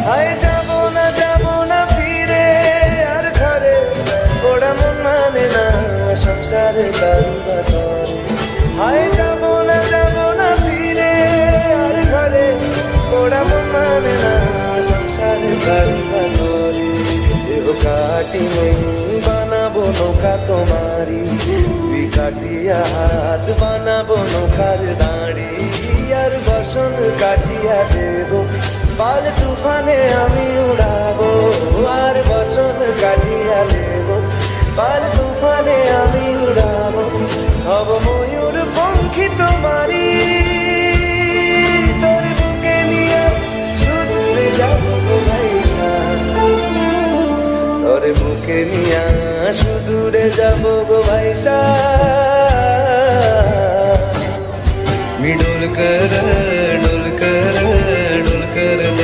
হায় যাব না ফিরে আর ঘরে, ওরা মন মানে না সংসারে কারুবা করে। হায় যাব না ফিরে আর ঘরে, ওরা মন মানে না সংসারে কারুবা করে। দেহ কাটি নেই বানাবো নৌকা তোমারি, দুই কাটিয়া হাত বানাবো নৌকার দাঁড়ি। আর বসন কাটিয়া দেব পাল তুফানে আমি উড়াবো, আর বসন কাটিয়া দেব পাল তুফানে আমি উড়াবো। হব ময়ূর পঙ্খী তোমারি, তোর বুকে নিয়ে সুদূরে যাবো গো ভাইসা, তোর বুকে নিয়ে সুদূরে যাবো গো ভাইসা।